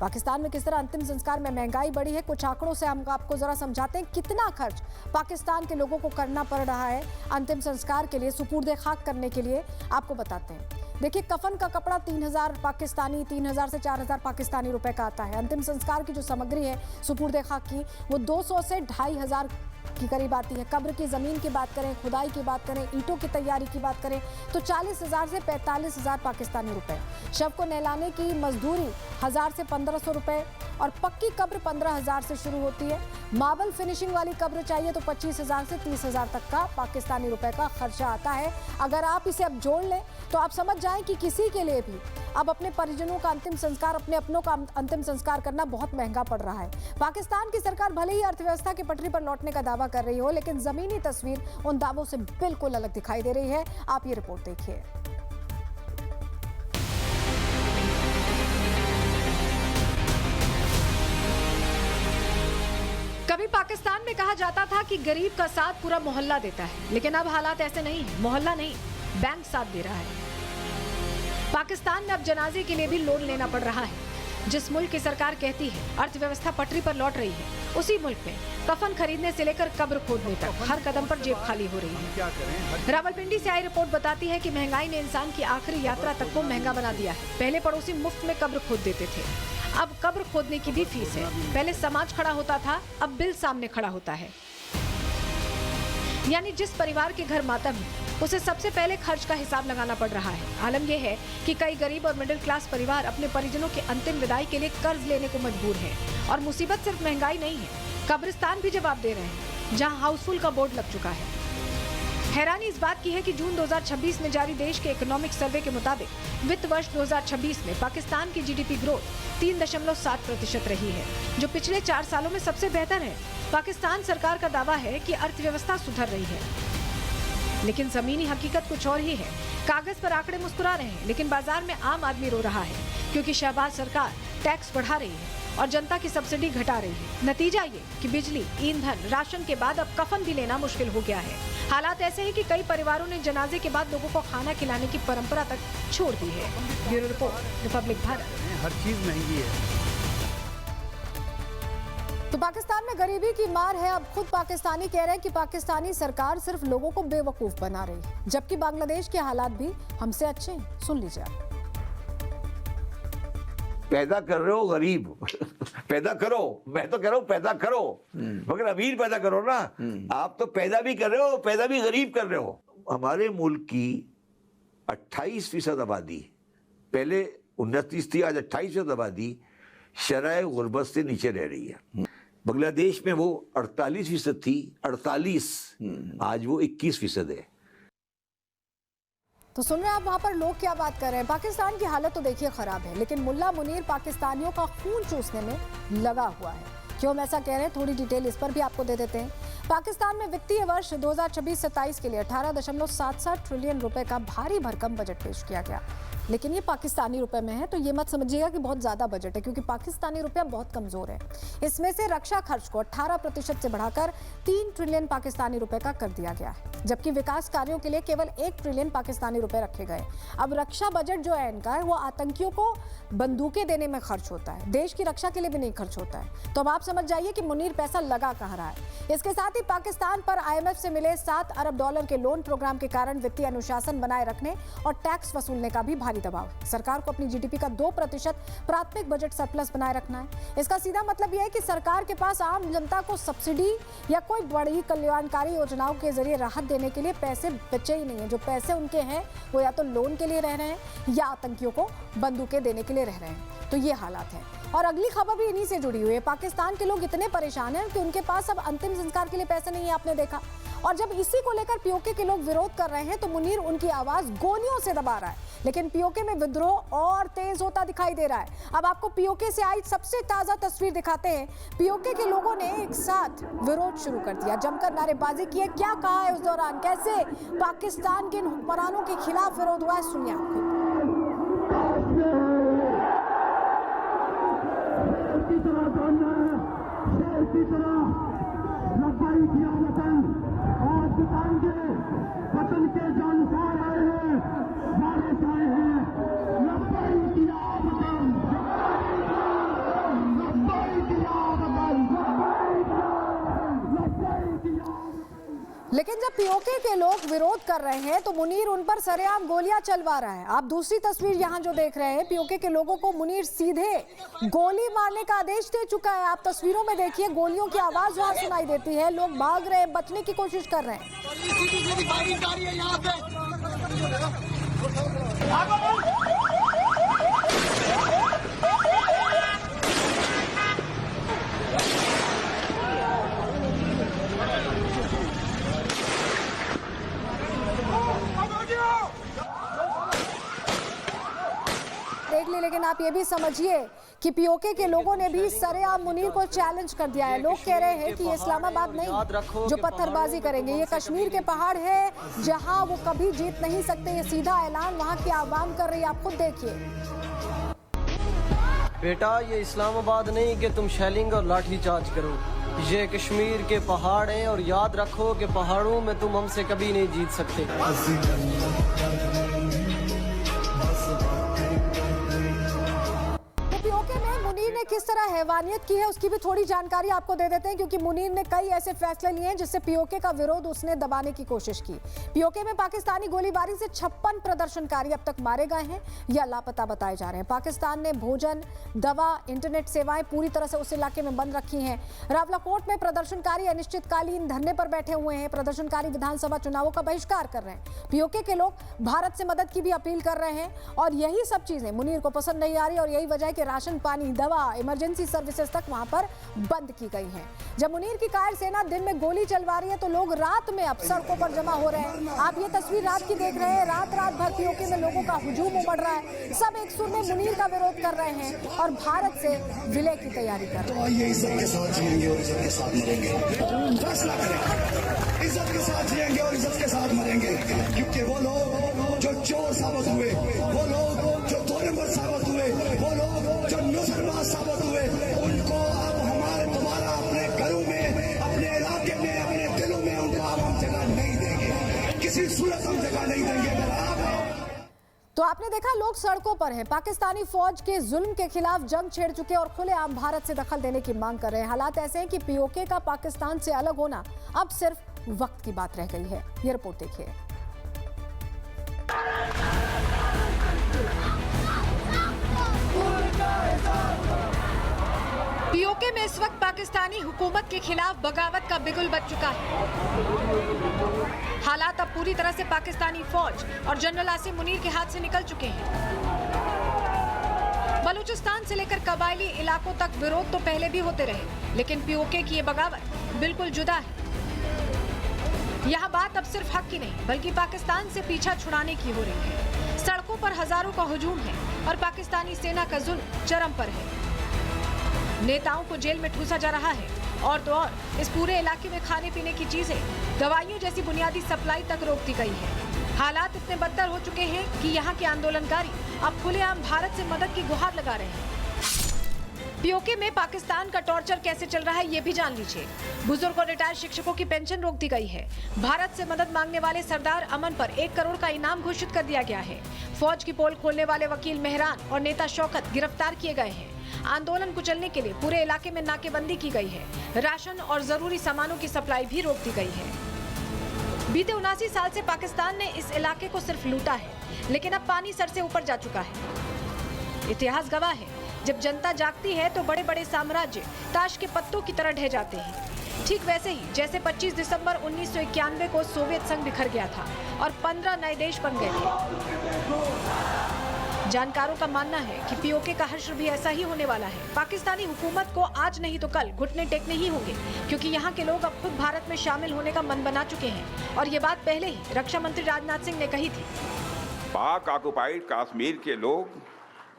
पाकिस्तान में। किस तरह अंतिम संस्कार में महंगाई बढ़ी है, कुछ आंकड़ों से हम आपको जरा समझाते हैं कितना खर्च पाकिस्तान के लोगों को करना पड़ रहा है अंतिम संस्कार के लिए, सुपुर्दे खाक करने के लिए। आपको बताते हैं, देखिए, कफन का कपड़ा 3,000 पाकिस्तानी, 3,000 से 4,000 पाकिस्तानी रुपए का आता है। अंतिम संस्कार की जो सामग्री है सुपुर्दे खाक की, वो 200 से 2,500 की करीब आती है। कब्र की जमीन की बात करें, खुदाई की बात करें, ईंटों की तैयारी की बात करें तो 40,000 से 45,000 पाकिस्तानी रुपए। शव को नहलाने की मजदूरी 1000 से 1500 रुपए और पक्की कब्र 15,000 से शुरू होती है। मार्बल फिनिशिंग वाली कब्र चाहिए तो 25,000 से 30,000 तक का पाकिस्तानी रुपए का खर्चा आता है। अगर आप इसे अब जोड़ लें तो आप समझ जाएं कि किसी के लिए भी अब अपने परिजनों का अंतिम संस्कार, अपने अपनों का अंतिम संस्कार करना बहुत महंगा पड़ रहा है। पाकिस्तान की सरकार भले ही अर्थव्यवस्था की पटरी पर लौटने का दावा कर रही हो, लेकिन जमीनी तस्वीर उन दावों से बिल्कुल अलग दिखाई दे रही है। आप ये रिपोर्ट देखिए। कभी पाकिस्तान में कहा जाता था कि गरीब का साथ पूरा मोहल्ला देता है, लेकिन अब हालात ऐसे नहीं है। मोहल्ला नहीं, बैंक साथ दे रहा है। पाकिस्तान में अब जनाजे के लिए भी लोन लेना पड़ रहा है। जिस मुल्क की सरकार कहती है अर्थव्यवस्था पटरी पर लौट रही है, उसी मुल्क में कफन खरीदने से लेकर कब्र खोदने तक हर कदम पर जेब खाली हो रही है। रावलपिंडी से आई रिपोर्ट बताती है कि महंगाई ने इंसान की आखिरी यात्रा तक को महंगा बना दिया है। पहले पड़ोसी मुफ्त में कब्र खोद देते थे, अब कब्र खोदने की भी फीस है। पहले समाज खड़ा होता था, अब बिल सामने खड़ा होता है। यानी जिस परिवार के घर मातम है उसे सबसे पहले खर्च का हिसाब लगाना पड़ रहा है। आलम यह है कि कई गरीब और मिडिल क्लास परिवार अपने परिजनों के अंतिम विदाई के लिए कर्ज लेने को मजबूर हैं। और मुसीबत सिर्फ महंगाई नहीं है, कब्रिस्तान भी जवाब दे रहे हैं, जहां हाउसफुल का बोर्ड लग चुका है। हैरानी इस बात की है कि जून 2026 में जारी देश के इकोनॉमिक सर्वे के मुताबिक वित्त वर्ष 2026 में पाकिस्तान की जीडीपी ग्रोथ 3.7% रही है, जो पिछले 4 सालों में सबसे बेहतर है। पाकिस्तान सरकार का दावा है कि अर्थव्यवस्था सुधर रही है, लेकिन जमीनी हकीकत कुछ और ही है। कागज पर आंकड़े मुस्कुरा रहे हैं, लेकिन बाजार में आम आदमी रो रहा है, क्योंकि शहबाज सरकार टैक्स बढ़ा रही है और जनता की सब्सिडी घटा रही है। नतीजा ये कि बिजली, ईंधन, राशन के बाद अब कफन भी लेना मुश्किल हो गया है। हालात ऐसे हैं कि कई परिवारों ने जनाजे के बाद लोगों को खाना खिलाने की परंपरा तक छोड़ दी है। Bureau report, Republic Bharat. हर चीज महंगी है। तो पाकिस्तान में गरीबी की मार है। अब खुद पाकिस्तानी कह रहे हैं कि पाकिस्तानी सरकार सिर्फ लोगों को बेवकूफ बना रही है, जबकि बांग्लादेश के हालात भी हमसे अच्छे हैं। सुन लीजिए। पैदा कर रहे हो गरीब पैदा करो, मैं तो कह रहा हूं पैदा करो, मगर अमीर पैदा करो ना। आप तो पैदा भी कर रहे हो, पैदा भी गरीब कर रहे हो। हमारे मुल्क की 28% आबादी, पहले 29 थी, आज 28% आबादी शराय गुर्बत से नीचे रह रही है। बांग्लादेश में वो 48% थी, 48, आज वो 21% है। तो सुन रहे हैं आप वहां पर लोग क्या बात कर रहे हैं। पाकिस्तान की हालत तो देखिए खराब है, लेकिन मुल्ला मुनीर पाकिस्तानियों का खून चूसने में लगा हुआ है। क्यों हम ऐसा कह रहे हैं, थोड़ी डिटेल इस पर भी आपको दे देते हैं। पाकिस्तान में वित्तीय वर्ष 2026-27 के लिए 18.77 ट्रिलियन रुपए का भारी भरकम बजट पेश किया गया, लेकिन ये पाकिस्तानी रुपए में है, तो ये मत समझिएगा कि बहुत ज्यादा बजट है, क्योंकि पाकिस्तानी रुपया बहुत कमजोर है। इसमें से रक्षा खर्च को 18% से बढ़ाकर 3 ट्रिलियन पाकिस्तानी रुपए का कर दिया गया है, जबकि विकास कार्यों के लिए केवल 1 ट्रिलियन पाकिस्तानी रुपए रखे गए। अब रक्षा बजट जो है इनका, वो आतंकियों को बंदूकें देने में खर्च होता है, देश की रक्षा के लिए भी नहीं खर्च होता है। तो अब आप समझ जाइए कि मुनीर पैसा लगा कहाँ रहा है। इसके साथ ही पाकिस्तान पर IMF से मिले $7 अरब के लोन प्रोग्राम के कारण वित्तीय अनुशासन बनाए रखने और टैक्स वसूलने का भी भारी दबाव है। सरकार को अपनी GDP का 2% प्राथमिक बजट सरप्लस बनाए रखना है। इसका सीधा मतलब यह है कि सरकार के पास आम जनता को सब्सिडी या कोई बड़ी कल्याणकारी योजनाओं के जरिए राहत देने के लिए पैसे बचे ही नहीं है। जो पैसे उनके हैं वो या तो लोन के लिए रह रहे हैं या आतंकियों को बंदूकें देने के लिए रह रहे हैं। तो ये हालात है। और अगली खबर भी इन्हीं से जुड़ी हुई है। पाकिस्तान के लोग इतने परेशान हैं कि उनके पास अब अंतिम संस्कार के लिए पैसे नहीं है, आपने देखा। और जब इसी को लेकर POK के लोग विरोध कर रहे हैं तो मुनीर उनकी आवाज गोलियों से दबा रहा है, लेकिन POK में विद्रोह और तेज होता दिखाई दे रहा है। अब आपको POK से आई सबसे ताजा तस्वीर दिखाते हैं। POK के लोगों ने एक साथ विरोध शुरू कर दिया, जमकर नारेबाजी की है। क्या कहा है उस दौरान, कैसे पाकिस्तान के हुक्मरानों के खिलाफ विरोध हुआ है, सुनिए आपको। लेकिन जब पीओके के लोग विरोध कर रहे हैं तो मुनीर उन पर सरेआम गोलियां चलवा रहा है। आप दूसरी तस्वीर यहां जो देख रहे हैं, पीओके के लोगों को मुनीर सीधे गोली मारने का आदेश दे चुका है। आप तस्वीरों में देखिए, गोलियों की आवाज वहां सुनाई देती है, लोग भाग रहे हैं, बचने की कोशिश कर रहे हैं। देख ली, लेकिन आप ये भी समझिए कि पीओके के लोगों ने भी सरेआम मुनीर को चैलेंज कर दिया है। लोग कह रहे हैं कि ये इस्लामाबाद नहीं जो पत्थरबाजी करेंगे, ये कश्मीर के पहाड़ है जहां वो कभी जीत नहीं सकते। ये सीधा ऐलान वहां की आवाम कर रही है, आप खुद देखिए। बेटा, ये इस्लामाबाद नहीं कि तुम शेलिंग और लाठी चार्ज करो, ये कश्मीर के पहाड़ हैं और याद रखो कि पहाड़ों में तुम हमसे कभी नहीं जीत सकते। पीओके में मुनीर ने किस तरह हैवानियत की है उसकी भी थोड़ी जानकारी आपको दे देते हैं, क्योंकि मुनीर ने कई ऐसे फैसले लिए हैं जिससे पीओके का विरोध उसने दबाने की कोशिश की। पीओके में पाकिस्तानी गोलीबारी से 56 प्रदर्शनकारी अब तक मारे गए हैं या लापता बताए जा रहे हैं। पाकिस्तान ने भोजन, दवा, इंटरनेट सेवाएं पूरी तरह से उस इलाके में बंद रखी हैं। रावलाकोट में प्रदर्शनकारी अनिश्चितकालीन धरने पर बैठे हुए हैं। प्रदर्शनकारी विधानसभा चुनावों का बहिष्कार कर रहे हैं। पीओके के लोग भारत से मदद की भी अपील कर रहे हैं और यही सब चीजें मुनीर को पसंद नहीं आ रही और यही वजह है कि राशन, पानी, दवा, इमरजेंसी सर्विसेज तक वहां पर बंद की गई हैं। जब मुनीर की कायर सेना दिन में गोली चलवा रही है तो लोग रात में अब सड़कों पर जमा हो रहे हैं। आप ये तस्वीर रात की देख रहे हैं। रात भर पीओके में लोगों का हुजूम उमड़ रहा है। सब एक सुर में मुनीर का विरोध कर रहे हैं और भारत से विलय की तैयारी कर रहे हैं। इज्जत के साथ जिएंगे और इज्जत के साथ मरेंगे। फैसला करें, इज्जत के साथ जिएंगे और इज्जत के साथ मरेंगे, क्योंकि वो लोग जो चोर साबित हुए, वो लोग जो 2 नंबर साबित हुए, वो लोग जो नुसरबाज साबित हुए, उनको अब हमारे दोबारा अपने घरों में, अपने इलाके में, अपने दिलों में उनको अब हम जगह नहीं देंगे। किसी सूरत हम जगह नहीं देंगे। अगर आप तो आपने देखा, लोग सड़कों पर हैं, पाकिस्तानी फौज के जुल्म के खिलाफ जंग छेड़ चुके और खुलेआम भारत से दखल देने की मांग कर रहे हैं। हालात ऐसे हैं कि पीओके का पाकिस्तान से अलग होना अब सिर्फ वक्त की बात रह गई है। ये रिपोर्ट देखिए। पीओके में इस वक्त पाकिस्तानी हुकूमत के खिलाफ बगावत का बिगुल बज चुका है। हालात अब पूरी तरह से पाकिस्तानी फौज और जनरल आसिम मुनीर के हाथ से निकल चुके हैं। बलूचिस्तान से लेकर कबायली इलाकों तक विरोध तो पहले भी होते रहे, लेकिन पीओके की ये बगावत बिल्कुल जुदा है। यहाँ बात अब सिर्फ हक की नहीं बल्कि पाकिस्तान से पीछा छुड़ाने की हो रही है। सड़कों पर हजारों का हुजूम है और पाकिस्तानी सेना का जुल्म चरम पर है। नेताओं को जेल में ठूसा जा रहा है और तो और इस पूरे इलाके में खाने पीने की चीजें, दवाइयों जैसी बुनियादी सप्लाई तक रोक दी गई है। हालात इतने बदतर हो चुके हैं कि यहाँ के आंदोलनकारी अब खुलेआम भारत से मदद की गुहार लगा रहे हैं। पीओके में पाकिस्तान का टॉर्चर कैसे चल रहा है ये भी जान लीजिए। बुजुर्ग और रिटायर्ड शिक्षकों की पेंशन रोक दी गई है। भारत से मदद मांगने वाले सरदार अमन पर 1 करोड़ का इनाम घोषित कर दिया गया है। फौज की पोल खोलने वाले वकील मेहरान और नेता शौकत गिरफ्तार किए गए हैं। आंदोलन कुचलने के लिए पूरे इलाके में नाकेबंदी की गई है। राशन और जरूरी सामानों की सप्लाई भी रोक दी गई है। बीते 79 साल से पाकिस्तान ने इस इलाके को सिर्फ लूटा है, लेकिन अब पानी सर से ऊपर जा चुका है। इतिहास गवाह है, जब जनता जागती है तो बड़े बड़े साम्राज्य ताश के पत्तों की तरह ढह जाते हैं। ठीक वैसे ही जैसे 25 दिसंबर 1991 को सोवियत संघ बिखर गया था और 15 नए देश बन गए थे। जानकारों का मानना है कि पीओके का हश्र भी ऐसा ही होने वाला है। पाकिस्तानी हुकूमत को आज नहीं तो कल घुटने टेकने ही होंगे, क्योंकि यहाँ के लोग अब खुद भारत में शामिल होने का मन बना चुके हैं और ये बात पहले ही रक्षा मंत्री राजनाथ सिंह ने कही थी। पाक ऑक्युपाइड कश्मीर के लोग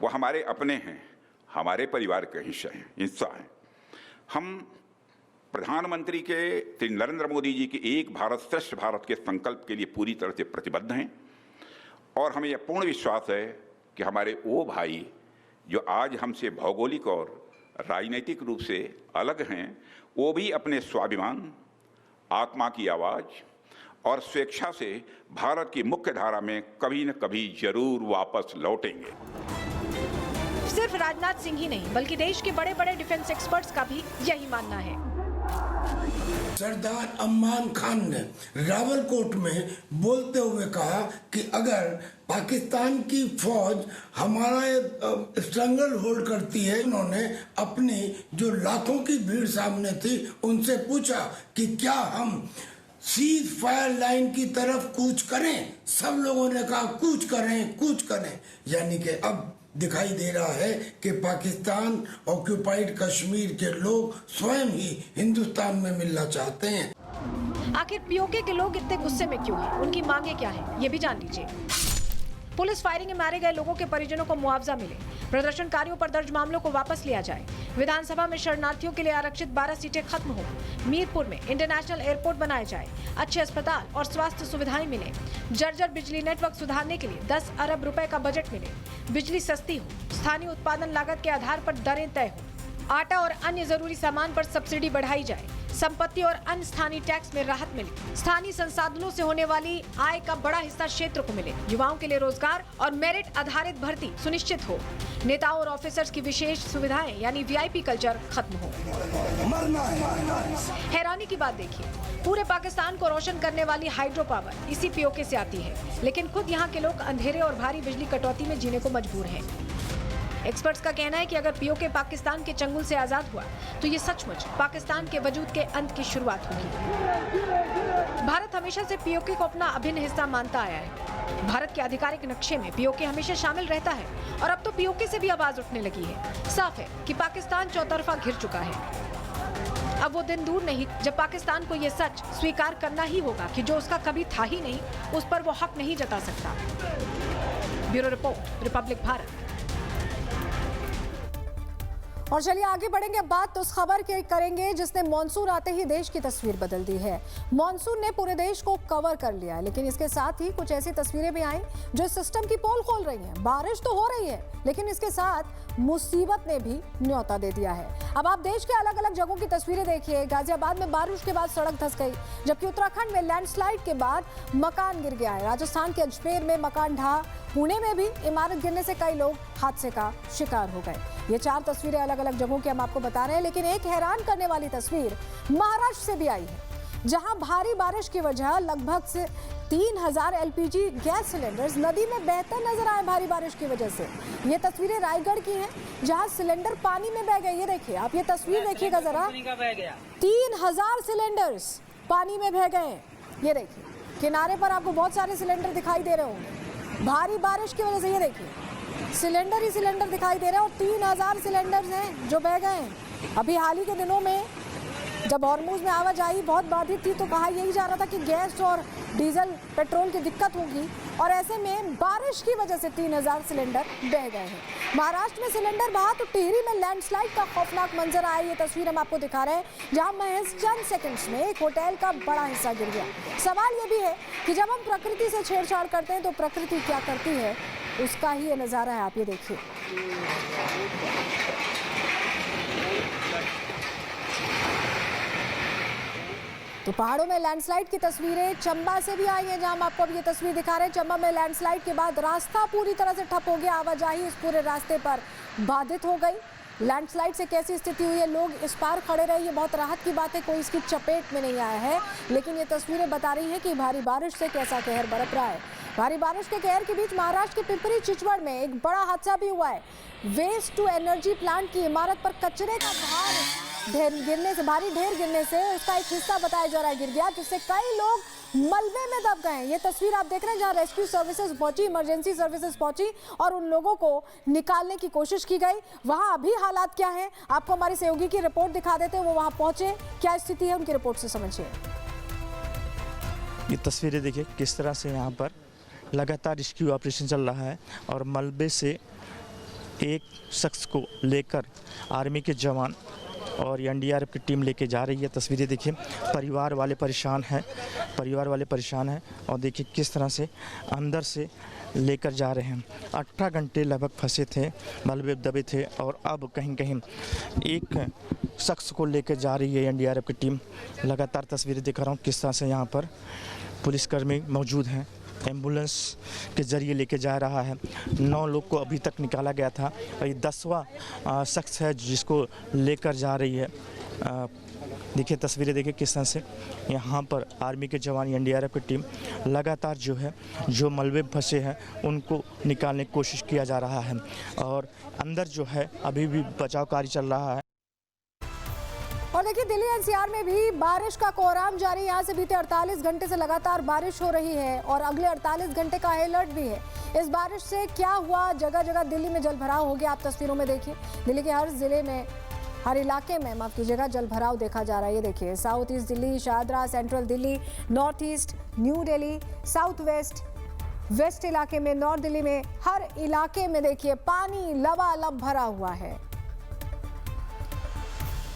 वो हमारे अपने हैं, हमारे परिवार का हिस्सा है। हम प्रधानमंत्री के श्री नरेंद्र मोदी जी के एक भारत श्रेष्ठ भारत के संकल्प के लिए पूरी तरह से प्रतिबद्ध हैं और हमें यह पूर्ण विश्वास है कि हमारे वो भाई जो आज हमसे भौगोलिक और राजनीतिक रूप से अलग हैं, वो भी अपने स्वाभिमान, आत्मा की आवाज़ और स्वेच्छा से भारत की मुख्य धारा में कभी न कभी जरूर वापस लौटेंगे। सिर्फ राजनाथ सिंह ही नहीं बल्कि देश के बड़े बड़े डिफेंस एक्सपर्ट्स का भी यही मानना है। सरदार अम्मान खान ने रावलकोट में बोलते हुए कहा कि अगर पाकिस्तान की फौज हमारा स्ट्रंगल होल्ड करती है। उन्होंने अपनी जो लाखों की भीड़ सामने थी उनसे पूछा कि क्या हम सीज फायर लाइन की तरफ कूच करें। सब लोगों ने कहा कूच करें। यानी कि अब दिखाई दे रहा है कि पाकिस्तान ऑक्यूपाइड कश्मीर के लोग स्वयं ही हिंदुस्तान में मिलना चाहते हैं। आखिर पीओके के लोग इतने गुस्से में क्यों हैं? उनकी मांगे क्या है, ये भी जान लीजिए। पुलिस फायरिंग में मारे गए लोगों के परिजनों को मुआवजा मिले, प्रदर्शनकारियों पर दर्ज मामलों को वापस लिया जाए, विधानसभा में शरणार्थियों के लिए आरक्षित 12 सीटें खत्म हो, मीरपुर में इंटरनेशनल एयरपोर्ट बनाया जाए, अच्छे अस्पताल और स्वास्थ्य सुविधाएं मिले, जर्जर बिजली नेटवर्क सुधारने के लिए 10 अरब रुपए का बजट मिले, बिजली सस्ती हो, स्थानीय उत्पादन लागत के आधार पर दरें तय हो, आटा और अन्य जरूरी सामान पर सब्सिडी बढ़ाई जाए, संपत्ति और अन्य स्थानीय टैक्स में राहत मिले, स्थानीय संसाधनों से होने वाली आय का बड़ा हिस्सा क्षेत्र को मिले, युवाओं के लिए रोजगार और मेरिट आधारित भर्ती सुनिश्चित हो, नेताओं और ऑफिसर्स की विशेष सुविधाएं यानी वीआईपी कल्चर खत्म हो। हैरानी की बात देखिए, पूरे पाकिस्तान को रोशन करने वाली हाइड्रो पावर इसी पीओके से आती है, लेकिन खुद यहाँ के लोग अंधेरे और भारी बिजली कटौती में जीने को मजबूर हैं। एक्सपर्ट्स का कहना है कि अगर पीओके पाकिस्तान के चंगुल से आजाद हुआ तो ये सचमुच पाकिस्तान के वजूद के अंत की शुरुआत होगी। भारत हमेशा से पीओके को अपना अभिन्न हिस्सा मानता आया है। भारत के आधिकारिक नक्शे में पीओके हमेशा शामिल रहता है और अब तो पीओके से भी आवाज उठने लगी है। साफ है कि पाकिस्तान चौतरफा घिर चुका है। अब वो दिन दूर नहीं जब पाकिस्तान को ये सच स्वीकार करना ही होगा कि जो उसका कभी था ही नहीं, उस पर वो हक नहीं जता सकता। Bureau report, Republic Bharat. और चलिए आगे बढ़ेंगे। बात तो उस खबर की करेंगे जिसने मॉनसून आते ही देश की तस्वीर बदल दी है। मॉनसून ने पूरे देश को कवर कर लिया है, लेकिन इसके साथ ही कुछ ऐसी तस्वीरें भी आई जो सिस्टम की पोल खोल रही हैं। बारिश तो हो रही है, लेकिन इसके साथ मुसीबत ने भी न्योता दे दिया है। अब आप देश के अलग अलग जगहों की तस्वीरें देखिए। गाजियाबाद में बारिश के बाद सड़क धंस गई, जबकि उत्तराखंड में लैंडस्लाइड के बाद मकान गिर गया है। राजस्थान के अजमेर में मकान ढहा, पुणे में भी इमारत गिरने से कई लोग हादसे का शिकार हो गए। ये 4 तस्वीरें अलग अलग जगहों की हम आपको बता रहे हैं, लेकिन एक हैरान करने वाली तस्वीर महाराष्ट्र से भी आई है, जहां भारी बारिश की वजह लगभग से 3000 एलपीजी गैस सिलेंडर्स नदी में बहते नजर आए भारी बारिश की वजह से। ये तस्वीरें रायगढ़ की हैं, जहां सिलेंडर पानी में बह गए। ये देखिए, आप ये तस्वीर देखिएगा जरा, 3000 सिलेंडर्स पानी में बह गए। ये देखिए, किनारे पर आपको बहुत सारे सिलेंडर दिखाई दे रहे होंगे। भारी बारिश की वजह से ये देखिए, सिलेंडर ही सिलेंडर दिखाई दे रहे हैं और 3000 सिलेंडर्स हैं जो बह गए हैं। अभी हाल ही के दिनों में जब हॉर्मुज में आवाजाही बहुत बाधित थी तो कहा यही जा रहा था कि गैस और डीजल पेट्रोल की दिक्कत होगी, और ऐसे में बारिश की वजह से 3000 सिलेंडर बह गए हैं। महाराष्ट्र में सिलेंडर बहा तो टिहरी में लैंडस्लाइड का खौफनाक मंजर आया। ये तस्वीर हम आपको दिखा रहे हैं, जहां महज चंद सेकंड्स में एक होटल का बड़ा हिस्सा गिर गया। सवाल ये भी है कि जब हम प्रकृति से छेड़छाड़ करते हैं तो प्रकृति क्या करती है, उसका ही ये नज़ारा है। आप ये देखिए, तो पहाड़ों में लैंडस्लाइड की तस्वीरें चंबा से भी आई हैं, जहां हम आपको अब ये तस्वीर दिखा रहे हैं। चंबा में लैंडस्लाइड के बाद रास्ता पूरी तरह से ठप हो गया, आवाजाही इस पूरे रास्ते पर बाधित हो गई। लैंडस्लाइड से कैसी स्थिति हुई है, लोग इस पार खड़े रहे, ये बहुत राहत की बात है, कोई इसकी चपेट में नहीं आया है। लेकिन ये तस्वीरें बता रही हैं कि भारी बारिश से कैसा कहर बरप रहा है। भारी बारिश के कहर के बीच महाराष्ट्र के पिंपरी चिंचवड़ में एक बड़ा हादसा भी हुआ है। वेस्ट टू एनर्जी प्लांट की इमारत पर कचरे का भारी ढेर गिरने से उसका एक हिस्सा बताया जा रहा है गिर गया, जिससे कई लोग मलबे में दब गए। ये तस्वीर आप देख रहे हैं, जहां रेस्क्यू सर्विसेज पहुंची, इमरजेंसी सर्विसेज पहुंची और उन लोगों को निकालने की कोशिश की गई। वहां अभी हालात क्या हैं, आपको हमारी सहयोगी की रिपोर्ट दिखा देते हैं। वो वहां पहुंचे, क्या स्थिति है, उनकी रिपोर्ट से समझिए। ये तस्वीरें देखिए किस तरह से यहाँ पर लगातार रेस्क्यू ऑपरेशन चल रहा है और मलबे से एक शख्स को लेकर आर्मी के जवान और एनडीआरएफ की टीम लेके जा रही है। तस्वीरें देखिए, परिवार वाले परेशान हैं और देखिए किस तरह से अंदर से लेकर जा रहे हैं। 18 घंटे लगभग फंसे थे, मलबे दबे थे और अब कहीं कहीं एक शख्स को लेकर जा रही है एनडीआरएफ की टीम। लगातार तस्वीरें दिखा रहा हूँ किस तरह से यहाँ पर पुलिसकर्मी मौजूद हैं, एम्बुलेंस के ज़रिए लेके जा रहा है। 9 लोग को अभी तक निकाला गया था और ये 10वां शख्स है जिसको लेकर जा रही है देखिए तस्वीरें देखिए किस तरह से यहाँ पर आर्मी के जवान एनडीआरएफ की टीम लगातार जो है जो मलबे फंसे हैं उनको निकालने की कोशिश किया जा रहा है और अंदर जो है अभी भी बचाव कार्य चल रहा है। और देखिए दिल्ली एनसीआर में भी बारिश का कोहराम जारी। यहाँ से बीते 48 घंटे से लगातार बारिश हो रही है और अगले 48 घंटे का अलर्ट भी है। इस बारिश से क्या हुआ, जगह जगह दिल्ली में जलभराव हो गया। आप तस्वीरों में देखिए दिल्ली के हर जिले में, हर इलाके में माफ कीजिएगा, जलभराव देखा जा रहा है। ये देखिए south east Delhi, Shahdara, central Delhi, north east, New Delhi, south west, west इलाके में, नॉर्थ दिल्ली में, हर इलाके में देखिए पानी लबालब भरा हुआ है।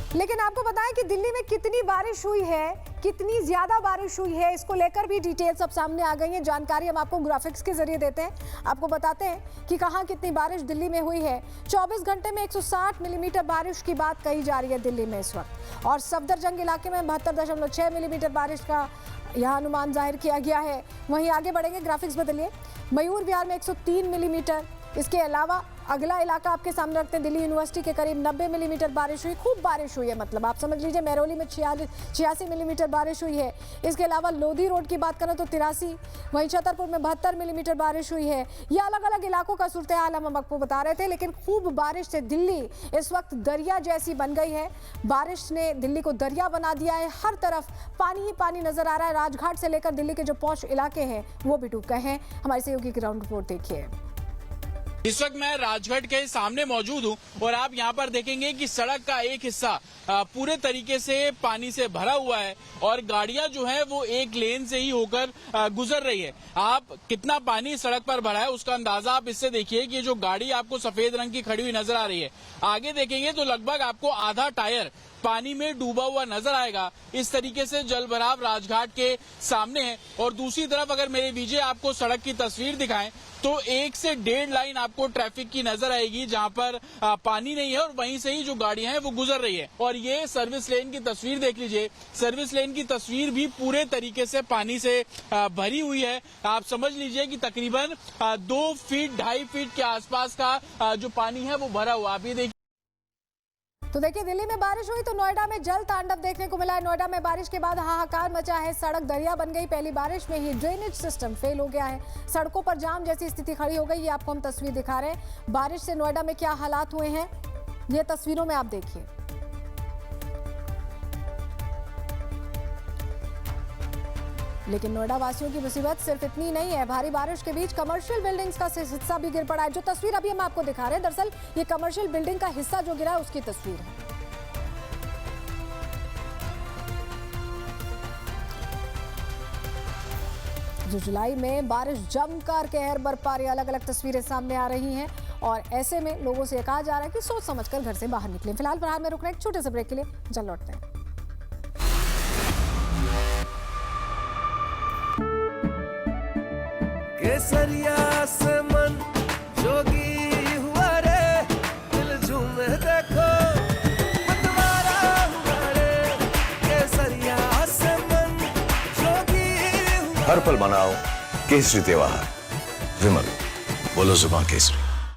लेकिन आपको बताएं कि दिल्ली में कितनी बारिश हुई है, कितनी ज्यादा बारिश हुई है, इसको लेकर भी डिटेल्स अब सामने आ गई है। जानकारी हम आपको ग्राफिक्स के जरिए देते हैं। आपको बताते हैं कि कहां कितनी बारिश दिल्ली में हुई है। 24 घंटे में 160 मिलीमीटर बारिश की बात कही जा रही है दिल्ली में इस वक्त, और सफदरजंग इलाके में 72.6 मिलीमीटर बारिश का यहां अनुमान जाहिर किया गया है। वहीं आगे बढ़ेंगे, ग्राफिक्स बदलिए। मयूर विहार में 103 मिलीमीटर, इसके अलावा अगला इलाका आपके सामने रखते हैं दिल्ली यूनिवर्सिटी के करीब 90 मिलीमीटर बारिश हुई। खूब बारिश हुई है, मतलब आप समझ लीजिए। मेहरौली में 86 मिलीमीटर बारिश हुई है। इसके अलावा लोधी रोड की बात करें तो 83, वहीं छतरपुर में 72 मिलीमीटर बारिश हुई है। ये अलग अलग इलाकों का सूरत हाल हम आपको बता रहे थे। लेकिन खूब बारिश से दिल्ली इस वक्त दरिया जैसी बन गई है। बारिश ने दिल्ली को दरिया बना दिया है। हर तरफ पानी ही पानी नजर आ रहा है। राजघाट से लेकर दिल्ली के जो पौष इलाके हैं वो भी डूब गए हैं। हमारे सहयोगी की ग्राउंड रिपोर्ट देखिए। इस वक्त मैं राजघाट के सामने मौजूद हूं और आप यहां पर देखेंगे कि सड़क का एक हिस्सा पूरे तरीके से पानी से भरा हुआ है और गाड़ियां जो है वो एक लेन से ही होकर गुजर रही है। आप कितना पानी सड़क पर भरा है उसका अंदाजा आप इससे देखिए कि जो गाड़ी आपको सफेद रंग की खड़ी हुई नजर आ रही है, आगे देखेंगे तो लगभग आपको आधा टायर पानी में डूबा हुआ नजर आएगा। इस तरीके से जलभराव राजघाट के सामने है। और दूसरी तरफ अगर मेरे विजय आपको सड़क की तस्वीर दिखाएं तो 1 से 1.5 लाइन आपको ट्रैफिक की नजर आएगी जहां पर पानी नहीं है और वहीं से ही जो गाड़ियां हैं वो गुजर रही है। और ये सर्विस लेन की तस्वीर देख लीजिए, सर्विस लेन की तस्वीर भी पूरे तरीके से पानी से भरी हुई है। आप समझ लीजिए कि तकरीबन 2 फीट 2.5 फीट के आसपास का जो पानी है वो भरा हुआ। आप ये देखिए। तो देखिए दिल्ली में बारिश हुई तो नोएडा में जल तांडव देखने को मिला है। नोएडा में बारिश के बाद हाहाकार मचा है। सड़क दरिया बन गई। पहली बारिश में ही ड्रेनेज सिस्टम फेल हो गया है। सड़कों पर जाम जैसी स्थिति खड़ी हो गई। ये आपको हम तस्वीर दिखा रहे हैं। बारिश से नोएडा में क्या हालात हुए हैं ये तस्वीरों में आप देखिए। लेकिन नोएडा वासियों की मुसीबत सिर्फ इतनी नहीं है। भारी बारिश के बीच कमर्शियल बिल्डिंग्स का हिस्सा भी गिर पड़ा है। जो तस्वीर अभी हम आपको दिखा रहे हैं, दरअसल ये कमर्शियल बिल्डिंग का हिस्सा जो गिरा है उसकी तस्वीर है। जो जुलाई में बारिश जमकर कहर बरपा रही, अलग अलग तस्वीरें सामने आ रही हैं और ऐसे में लोगों से कहा जा रहा है कि सोच समझकर घर से बाहर निकलें। फिलहाल प्रहार में रुक रहे हैं, एक छोटे से ब्रेक के लिए, जल्द लौटते हैं। केसरिया से मन जोगी हुआ रे, दिल झूमे देखो मतवारा हुआ रे। केसरिया से मन जोगी हुआ। हर पल मनाओ केसरी त्योहार। विमल, बोलो जुबान केसरी।